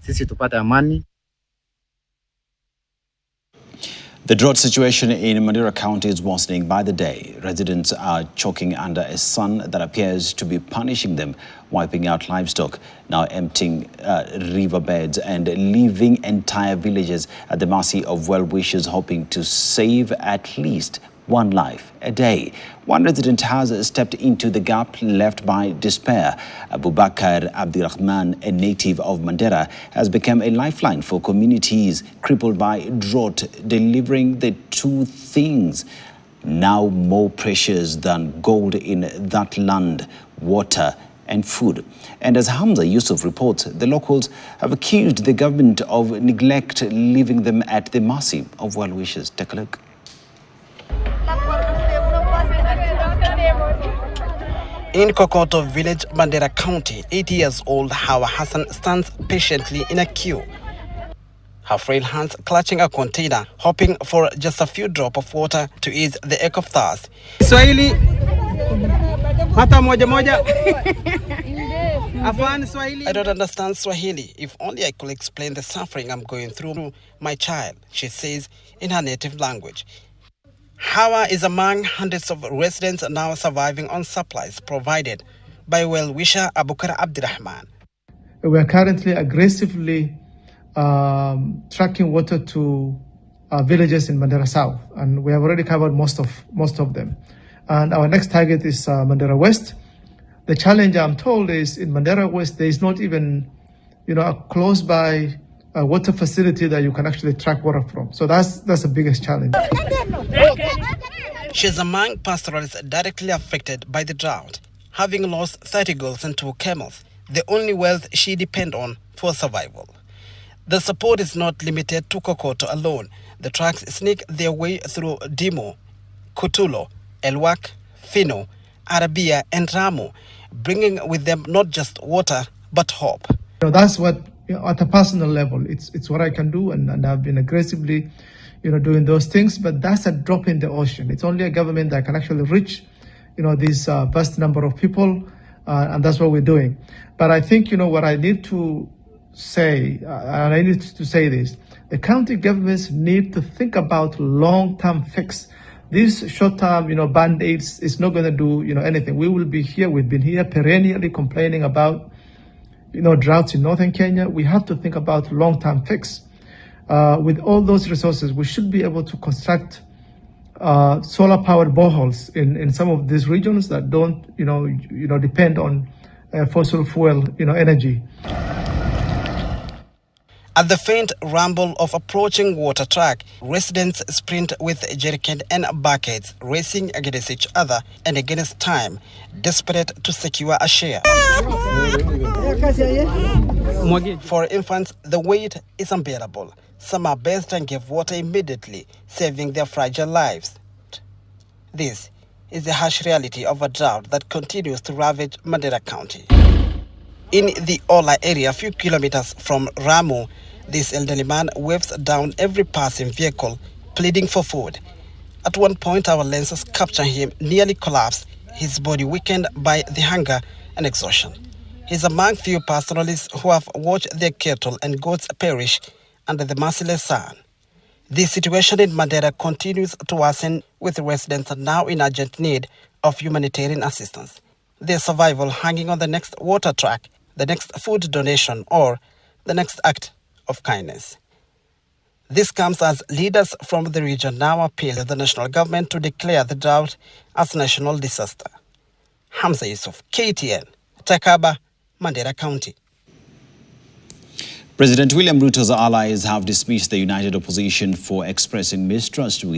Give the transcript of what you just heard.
sisi tupate amani. The drought situation in Mandera County is worsening by the day. Residents are choking under a sun that appears to be punishing them, wiping out livestock, now emptying riverbeds and leaving entire villages at the mercy of well-wishers hoping to save at least one life a day. One resident has stepped into the gap left by despair. Abubakar Abdirahman, a native of Mandera, has become a lifeline for communities crippled by drought, delivering the two things now more precious than gold in that land: water and food. And as Hamza Yusuf reports, the locals have accused the government of neglect, leaving them at the mercy of well-wishers. Take a look. In Kokoto village, Mandera County, 80 years old Hawa Hassan stands patiently in a queue, her frail hands clutching a container, hoping for just a few drops of water to ease the ache of thirst. Swahili, mata moja moja. I don't understand Swahili. If only I could explain the suffering I'm going through, my child, she says in her native language. Hawa is among hundreds of residents now surviving on supplies provided by well-wisher Abubakar Abdirahman. We are currently aggressively tracking water to villages in Mandera South, and we have already covered most of them. And our next target is Mandera West. The challenge, I'm told, is in Mandera West there is not even, a close by water facility that you can actually track water from. So that's the biggest challenge. She's among pastoralists directly affected by the drought, having lost 30 goats and 2 camels, the only wealth she depends on for survival. The support is not limited to Kokoto alone. The trucks sneak their way through Dimo, Kutulo, Elwak, Fino, Arabia and Ramu, bringing with them not just water but hope. That's what, at a personal level, it's what I can do, and I've been aggressively doing those things, but that's a drop in the ocean. It's only a government that can actually reach this vast number of people, and that's what we're doing. But I think what I need to say, and I need to say this, the county governments need to think about long-term fix. This short-term band-aids is not going to do anything. We will be here, we've been here perennially complaining about droughts in northern Kenya. We have to think about long-term fix. With all those resources, we should be able to construct solar-powered boreholes in some of these regions that don't, depend on fossil fuel, energy. At the faint rumble of approaching water truck, residents sprint with jerrycans and buckets, racing against each other and against time, desperate to secure a share. For infants, the wait is unbearable. Some are bathed and give water immediately, saving their fragile lives. This is the harsh reality of a drought that continues to ravage Mandera County. In the Ola area, a few kilometers from Ramu, this elderly man waves down every passing vehicle, pleading for food. At one point, our lenses capture him nearly collapse, his body weakened by the hunger and exhaustion. He's among few pastoralists who have watched their cattle and goats perish under the merciless sun. This situation in Mandera continues to worsen, with residents now in urgent need of humanitarian assistance. Their survival hanging on the next water truck, the next food donation, or the next act of kindness. This comes as leaders from the region now appeal to the national government to declare the drought as national disaster. Hamza Yusuf, KTN, Takaba, Mandera County. President William Ruto's allies have dismissed the united opposition for expressing mistrust with